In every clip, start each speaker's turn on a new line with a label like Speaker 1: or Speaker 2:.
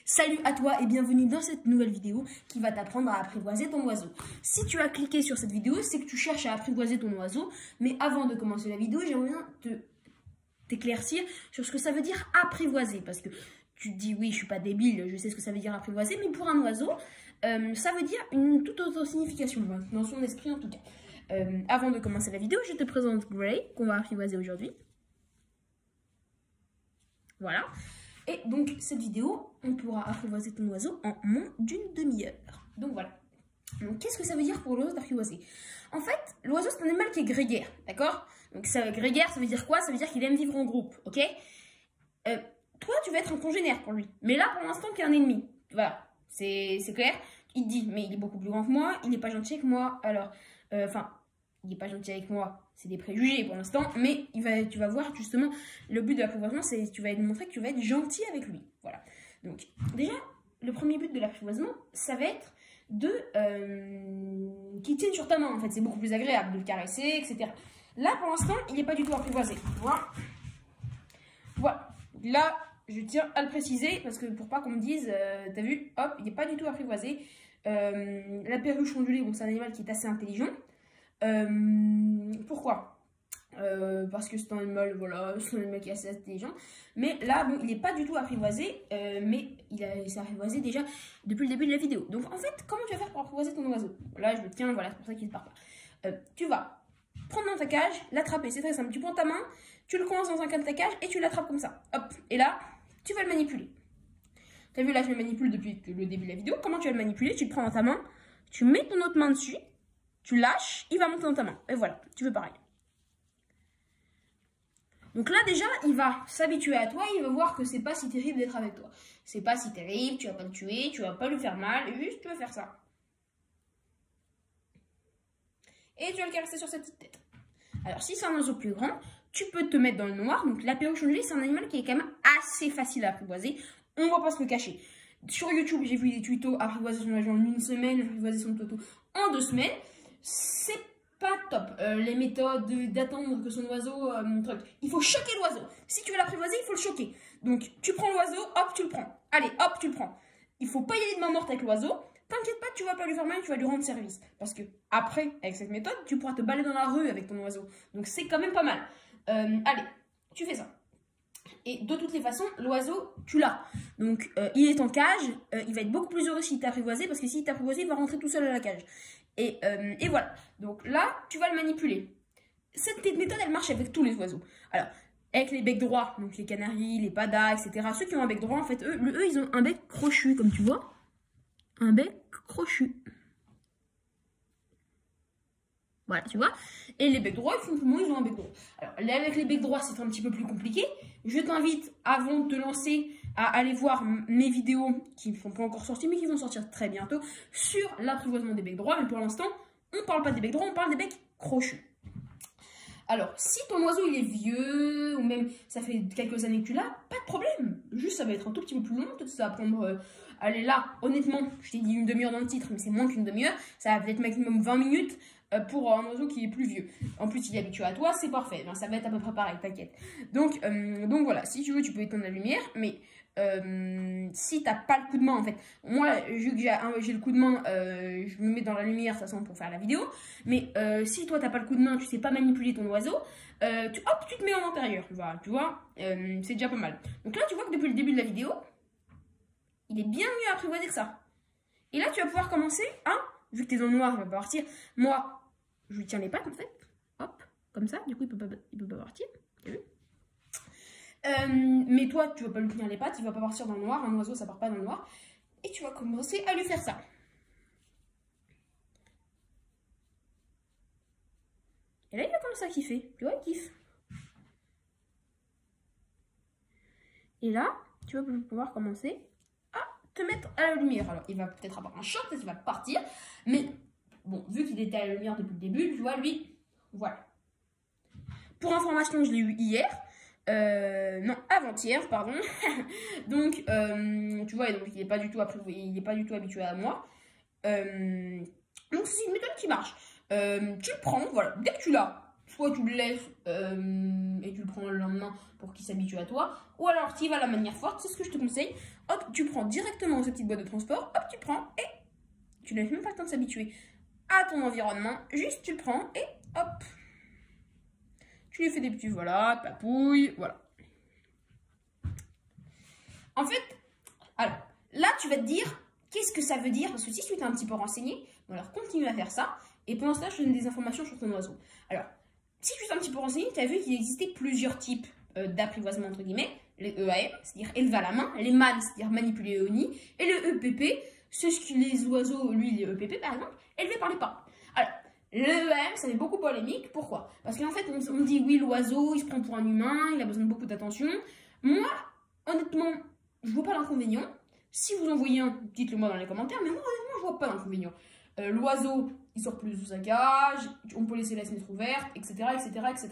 Speaker 1: Salut à toi et bienvenue dans cette nouvelle vidéo qui va t'apprendre à apprivoiser ton oiseau. Si tu as cliqué sur cette vidéo, c'est que tu cherches à apprivoiser ton oiseau. Mais avant de commencer la vidéo, j'aimerais bien t'éclaircir sur ce que ça veut dire apprivoiser. Parce que tu te dis, oui, je suis pas débile, je sais ce que ça veut dire apprivoiser. Mais pour un oiseau, ça veut dire une toute autre signification, dans son esprit en tout cas. Avant de commencer la vidéo, je te présente Gray, qu'on va apprivoiser aujourd'hui. Voilà. Et donc, cette vidéo, on pourra apprivoiser ton oiseau en moins d'une demi-heure. Donc, voilà. Donc, qu'est-ce que ça veut dire pour l'oiseau d'apprivoiser? En fait, l'oiseau, c'est un animal qui est grégaire, d'accord? Donc, grégaire, ça veut dire quoi? Ça veut dire qu'il aime vivre en groupe, ok? Toi, tu vas être un congénère pour lui. Mais là, pour l'instant, tu es un ennemi. Voilà, c'est clair. Il te dit, mais il est beaucoup plus grand que moi, il n'est pas gentil avec moi, alors... il n'est pas gentil avec moi, c'est des préjugés pour l'instant, mais tu vas voir justement, le but de l'apprivoisement, c'est tu vas lui montrer que tu vas être gentil avec lui. Voilà. Donc, déjà, le premier but de l'apprivoisement, ça va être qu'il tienne sur ta main, en fait. C'est beaucoup plus agréable de le caresser, etc. Là, pour l'instant, il n'est pas du tout apprivoisé. Voilà. Voilà. Là, je tiens à le préciser, parce que pour pas qu'on me dise, t'as vu, hop, il n'est pas du tout apprivoisé. La perruche ondulée, bon, c'est un animal qui est assez intelligent. Pourquoi? Parce que c'est un animal, voilà, c'est un animal qui est assez intelligent. Mais là, bon, il n'est pas du tout apprivoisé, mais il s'est apprivoisé déjà depuis le début de la vidéo. Donc, en fait, comment tu vas faire pour apprivoiser ton oiseau? Là, je le tiens, voilà, c'est pour ça qu'il ne part pas. Tu vas prendre dans ta cage, l'attraper, c'est très simple. Tu prends ta main, tu le coinces dans un coin de ta cage et tu l'attrapes comme ça. Hop, et là, tu vas le manipuler. Tu as vu, là, je le manipule depuis le début de la vidéo. Comment tu vas le manipuler? Tu le prends dans ta main, tu mets ton autre main dessus. Tu lâches, il va monter dans ta main. Et voilà, tu veux pareil. Donc là, déjà, il va s'habituer à toi. Il va voir que c'est pas si terrible d'être avec toi. C'est pas si terrible, tu vas pas le tuer, tu vas pas lui faire mal. Juste, tu vas faire ça. Et tu vas le caresser sur sa petite tête. Alors, si c'est un oiseau plus grand, tu peux te mettre dans le noir. Donc, la perruche ondulée, c'est un animal qui est quand même assez facile à apprivoiser. On va pas se le cacher. Sur YouTube, j'ai vu des tutos apprivoiser son oiseau en une semaine, apprivoiser son toto en 2 semaines. C'est pas top, les méthodes d'attendre que son oiseau truc. Il faut choquer l'oiseau. Si tu veux l'apprivoiser, il faut le choquer. Donc, tu prends l'oiseau, hop, tu le prends. Allez, hop, tu le prends. Il faut pas y aller de main morte avec l'oiseau. T'inquiète pas, tu vas pas lui faire mal, tu vas lui rendre service. Parce que, après, avec cette méthode, tu pourras te balader dans la rue avec ton oiseau. Donc, c'est quand même pas mal. Allez, tu fais ça. Et de toutes les façons, l'oiseau, tu l'as. Donc, il est en cage. Il va être beaucoup plus heureux s'il t'a apprivoisé. Parce que s'il t'a apprivoisé, il va rentrer tout seul à la cage. Et voilà. Donc là, tu vas le manipuler. Cette méthode, elle marche avec tous les oiseaux. Alors, avec les becs droits, donc les canaris, les padas, etc. Ceux qui ont un bec droit, en fait, eux, ils ont un bec crochu, comme tu vois. Un bec crochu. Voilà, tu vois. Et les becs droits, ils ont un bec droit. Alors, là, avec les becs droits, c'est un petit peu plus compliqué. Je t'invite, avant de te lancer, à aller voir mes vidéos qui ne sont pas encore sorties, mais qui vont sortir très bientôt, sur l'apprivoisement des becs droits. Mais pour l'instant, on ne parle pas des becs droits, on parle des becs crochus. Alors, si ton oiseau il est vieux, ou même ça fait quelques années que tu l'as, pas de problème. Juste, ça va être un tout petit peu plus long. Peut-être que ça va prendre... allez, là, honnêtement, je t'ai dit une demi-heure dans le titre, mais c'est moins qu'une demi-heure. Ça va peut-être maximum 20 minutes pour un oiseau qui est plus vieux. En plus, il est habitué à toi, c'est parfait. Ben, ça va être à peu près pareil, t'inquiète. Donc voilà, si tu veux, tu peux éteindre la lumière, mais... si t'as pas le coup de main, en fait, moi vu que j'ai le coup de main, je me mets dans la lumière de toute façon pour faire la vidéo, mais si toi t'as pas le coup de main, tu sais pas manipuler ton oiseau, tu te mets en intérieur, voilà, tu vois, c'est déjà pas mal. Donc là tu vois que depuis le début de la vidéo, il est bien mieux apprivoisé que ça. Et là tu vas pouvoir commencer à, vu que t'es dans le noir, il va pas partir, moi je lui tiens les pattes en fait, hop, comme ça, du coup il peut pas partir, t'as vu? Mais toi, tu vas pas lui tenir les pattes, il va pas partir dans le noir. Un oiseau, ça part pas dans le noir. Et tu vas commencer à lui faire ça. Et là, il va commencer à kiffer. Tu vois, il kiffe. Et là, tu vas pouvoir commencer à te mettre à la lumière. Alors, il va peut-être avoir un choc, peut-être qu'il va partir. Mais, bon, vu qu'il était à la lumière depuis le début, tu vois, lui, voilà. Pour information, je l'ai eu hier. Non, avant-hier, pardon. Donc, tu vois, donc, il n'est pas du tout habitué à moi. Donc, c'est une méthode qui marche. Tu le prends, voilà, dès que tu l'as, soit tu le laisses et tu le prends le lendemain pour qu'il s'habitue à toi, ou alors tu y vas à la manière forte, c'est ce que je te conseille. Hop, tu prends directement cette petite boîte de transport, hop, tu prends et tu n'as même pas le temps de s'habituer à ton environnement, juste tu le prends et hop, tu lui fais des petits voilà, papouilles, voilà. En fait, alors là tu vas te dire, qu'est-ce que ça veut dire? Parce que si tu t'es un petit peu renseigné, bon, alors continue à faire ça, et pendant ce temps je te donne des informations sur ton oiseau. Alors, si tu t'es un petit peu renseigné, tu as vu qu'il existait plusieurs types d'apprivoisement entre guillemets, les EAM, c'est-à-dire élever à la main, les MAN, c'est-à-dire manipuler au nid, et le EPP, c'est ce que les oiseaux, lui les EPP par exemple, élevés par les parents. Alors, l'EAM, ça fait beaucoup polémique, pourquoi? Parce qu'en fait, on dit oui, l'oiseau, il se prend pour un humain, il a besoin de beaucoup d'attention. Moi, honnêtement, je vois pas l'inconvénient. Si vous en voyez un, dites-le moi dans les commentaires, mais moi, honnêtement, je vois pas l'inconvénient. L'oiseau, il sort plus de sa cage, on peut laisser la fenêtre ouverte, etc., etc., etc.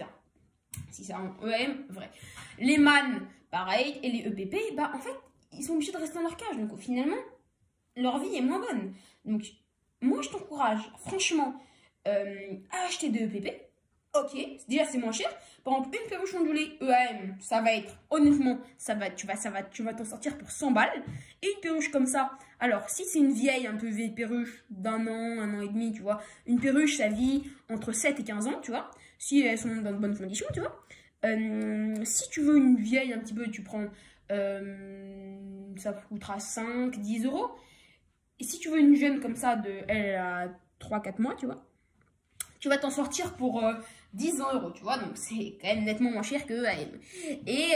Speaker 1: Si c'est un EAM, vrai. Les MAN, pareil, et les EPP, bah en fait, ils sont obligés de rester dans leur cage, donc finalement, leur vie est moins bonne. Donc, moi, je t'encourage, franchement, à acheter des EPP. Ok, déjà c'est moins cher. Par exemple, une perruche ondulée EAM, ça va être, honnêtement, tu vas t'en sortir pour 100 balles. Et une perruche comme ça, alors si c'est une vieille, un peu vieille perruche d'un an, un an et demi, tu vois, une perruche, ça vit entre 7 et 15 ans, tu vois, si elles sont dans de bonnes conditions, tu vois. Si tu veux une vieille un petit peu, tu prends, ça coûtera 5, 10 euros. Et si tu veux une jeune comme ça, elle a 3-4 mois, tu vois, tu vas t'en sortir pour 10 euros, tu vois, donc c'est quand même nettement moins cher que EAM. Et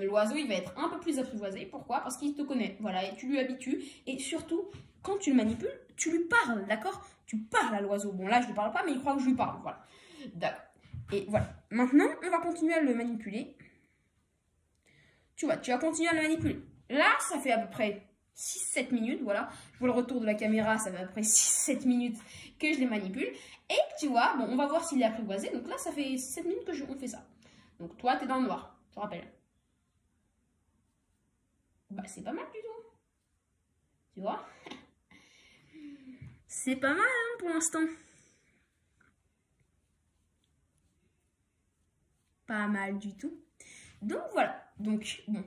Speaker 1: l'oiseau, il va être un peu plus apprivoisé. Pourquoi? Parce qu'il te connaît, voilà, et tu lui habitues. Et surtout, quand tu le manipules, tu lui parles, d'accord? Tu parles à l'oiseau. Bon, là, je ne parle pas, mais il croit que je lui parle, voilà. D'accord. Et voilà. Maintenant, on va continuer à le manipuler. Tu vois, tu vas continuer à le manipuler. Là, ça fait à peu près 6-7 minutes, voilà. Je vois le retour de la caméra, ça fait à peu près 6-7 minutes que je les manipule. Et tu vois, bon, on va voir s'il est apprivoisé. Donc là, ça fait 7 minutes que on fait ça. Donc toi, t'es dans le noir, je te rappelle. Bah, c'est pas mal du tout. Tu vois? C'est pas mal, hein, pour l'instant. Pas mal du tout. Donc voilà. Donc, bon,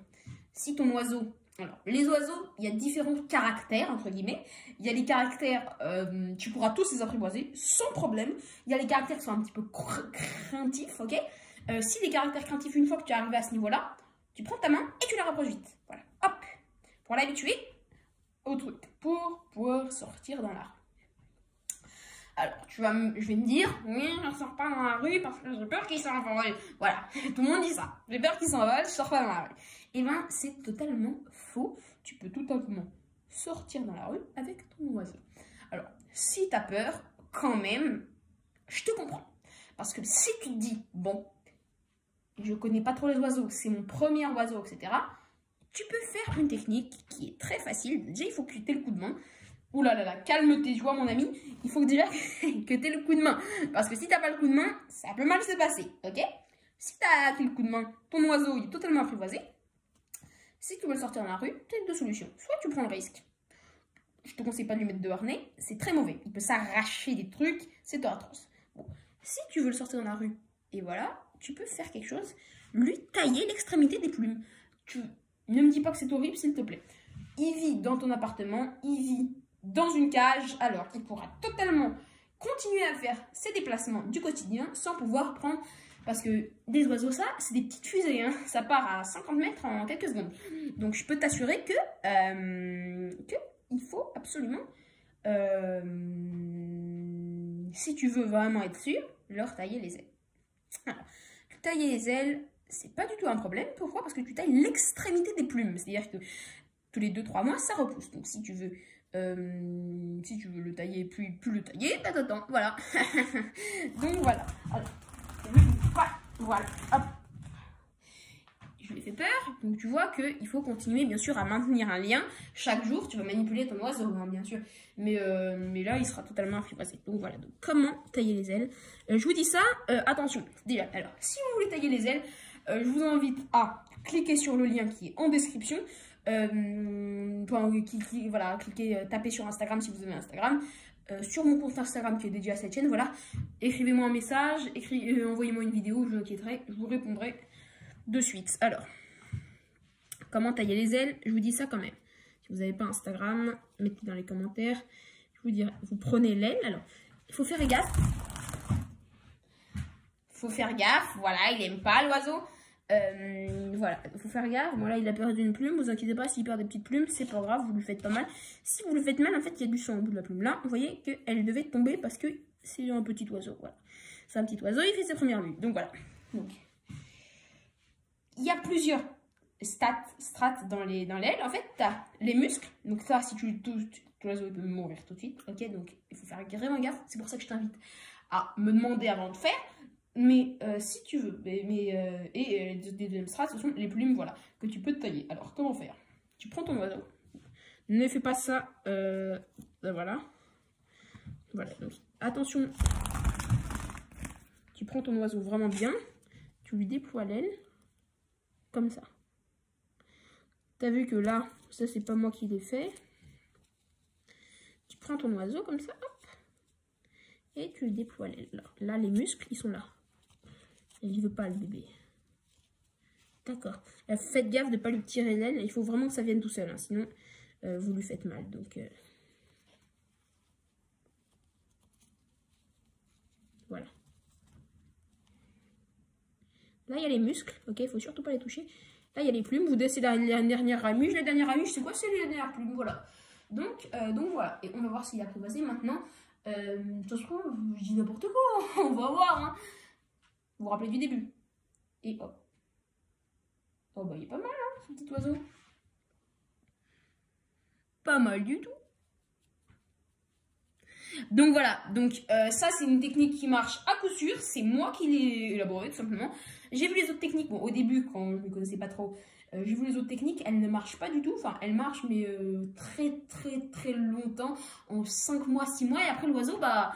Speaker 1: si ton oiseau... Alors, les oiseaux, il y a différents caractères, entre guillemets. Il y a les caractères, tu pourras tous les apprivoiser sans problème. Il y a les caractères qui sont un petit peu craintifs, ok? Si les caractères craintifs, une fois que tu es arrivé à ce niveau-là, tu prends ta main et tu la rapproches vite. Voilà, hop, pour l'habituer au truc, pour pouvoir sortir dans la rue. Alors, je vais me dire, oui, je ne sors pas dans la rue parce que j'ai peur qu'il s'envole. Voilà, tout le monde dit ça. J'ai peur qu'il s'envole, je sors pas dans la rue. Eh bien, c'est totalement faux. Tu peux tout simplement sortir dans la rue avec ton oiseau. Alors, si tu as peur, quand même, je te comprends. Parce que si tu te dis, bon, je connais pas trop les oiseaux, c'est mon premier oiseau, etc., tu peux faire une technique qui est très facile. Déjà, il faut que tu aies le coup de main. Ouh là là là, calme tes joies, mon ami. Il faut déjà que tu aies le coup de main. Parce que si tu n'as pas le coup de main, ça peut mal se passer, ok? Si tu as le coup de main, ton oiseau il est totalement apprivoisé. Si tu veux le sortir dans la rue, tu as deux solutions. Soit tu prends le risque. Je te conseille pas de lui mettre de harnais, c'est très mauvais. Il peut s'arracher des trucs, c'est atroce. Bon, si tu veux le sortir dans la rue, et voilà, tu peux faire quelque chose, lui tailler l'extrémité des plumes. Ne me dis pas que c'est horrible, s'il te plaît. Il vit dans ton appartement, il vit dans une cage, alors il pourra totalement continuer à faire ses déplacements du quotidien sans pouvoir prendre... Parce que des oiseaux, ça, c'est des petites fusées, hein. Ça part à 50 mètres en quelques secondes. Donc je peux t'assurer que il faut absolument, si tu veux vraiment être sûr, leur tailler les ailes. Alors, tailler les ailes, c'est pas du tout un problème. Pourquoi? Parce que tu tailles l'extrémité des plumes. C'est-à-dire que tous les 2-3 mois, ça repousse. Donc si tu veux le tailler, puis plus le tailler, t'attends. Voilà. Donc voilà. Alors, voilà. Hop. Je lui ai fait peur. Donc tu vois qu'il faut continuer bien sûr à maintenir un lien. Chaque jour, tu vas manipuler ton oiseau, hein, bien sûr. Mais là, il sera totalement apprivoisé. Donc voilà. Donc comment tailler les ailes? Je vous dis ça. Attention. Déjà, alors, si vous voulez tailler les ailes, je vous invite à cliquer sur le lien qui est en description. Voilà, cliquez, tapez sur Instagram si vous avez Instagram. sur mon compte Instagram qui est dédié à cette chaîne. Voilà, écrivez-moi un message, envoyez-moi une vidéo, je m'inquiéterai, je vous répondrai de suite. Alors, comment tailler les ailes? Je vous dis ça quand même. Si vous n'avez pas Instagram, mettez dans les commentaires. Je vous dirai, vous prenez l'aile. Alors, il faut faire gaffe. Voilà, il n'aime pas l'oiseau. Voilà, il faut faire gaffe. Voilà, il a perdu une plume. Vous inquiétez pas, s'il perd des petites plumes, c'est pas grave, vous lui faites pas mal. Si vous le faites mal, en fait, il y a du sang au bout de la plume. Là, vous voyez qu'elle devait tomber parce que c'est un petit oiseau. Voilà, c'est un petit oiseau, il fait ses premières nuits. Donc voilà. Donc, il y a plusieurs strates dans l'aile. En fait, tu as les muscles. Donc ça, si tu le touches, l'oiseau peut mourir tout de suite. Ok, donc il faut faire vraiment gaffe. C'est pour ça que je t'invite à me demander avant de faire. Mais si tu veux, les deuxièmes strates, ce sont les plumes, voilà, que tu peux te tailler. Alors, comment faire? Tu prends ton oiseau. Ne fais pas ça, voilà. Voilà, donc, attention. Tu prends ton oiseau vraiment bien. Tu lui déploies l'aile. Comme ça. T'as vu que là, ça, c'est pas moi qui l'ai fait. Tu prends ton oiseau comme ça, hop. Et tu lui déploies l'aile. Là, les muscles, ils sont là. Il veut pas le bébé. D'accord. Faites gaffe de ne pas lui tirer l'aile. Il faut vraiment que ça vienne tout seul. Hein, sinon, vous lui faites mal. Donc, voilà. Là, il y a les muscles. Ok, il ne faut surtout pas les toucher. Là, il y a les plumes. Vous laissez la dernière ramiche. La dernière ramiche, c'est quoi? C'est les dernières plumes. Voilà. Donc voilà. Et on va voir s'il a apprivoisé maintenant. Ça se trouve, je dis n'importe quoi. On va voir. Hein. Vous vous rappelez du début. Et hop. Oh bah il est pas mal hein, ce petit oiseau. Pas mal du tout. Donc voilà, donc ça c'est une technique qui marche à coup sûr. C'est moi qui l'ai élaborée tout simplement. J'ai vu les autres techniques, bon au début quand je ne connaissais pas trop, j'ai vu les autres techniques, elles ne marchent pas du tout. Enfin elles marchent mais très longtemps, en 5 mois, 6 mois. Et après l'oiseau, bah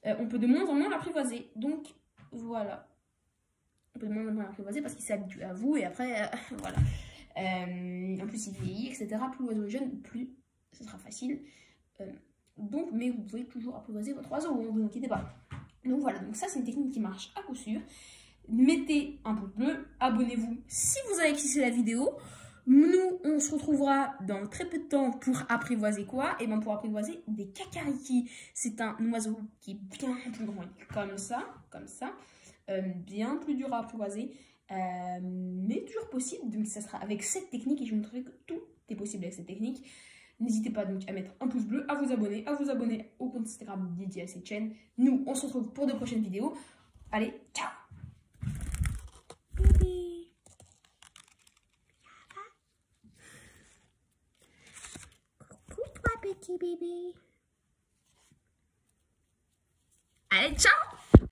Speaker 1: on peut de moins en moins l'apprivoiser. Donc voilà. On peut de moins en moins l'apprivoiser parce qu'il s'est habitué à vous et après, voilà. En plus, il vieillit, etc. Plus l'oiseau est jeune, plus ce sera facile. Donc, mais vous pouvez toujours apprivoiser votre oiseau, ne vous inquiétez pas. Donc voilà, donc ça c'est une technique qui marche à coup sûr. Mettez un pouce bleu, abonnez-vous si vous avez kiffé la vidéo. Nous, on se retrouvera dans très peu de temps pour apprivoiser quoi? Et bien pour apprivoiser des cacariki. C'est un oiseau qui est bien plus grand, comme ça. Bien plus dur à apprivoiser, mais toujours possible. Donc ça sera avec cette technique et je vous montrerai que tout est possible avec cette technique. N'hésitez pas donc à mettre un pouce bleu, à vous abonner au compte Instagram dédié à cette chaîne. Nous, on se retrouve pour de prochaines vidéos. Allez, ciao! Bébé. Coucou toi petit bébé. Allez, ciao!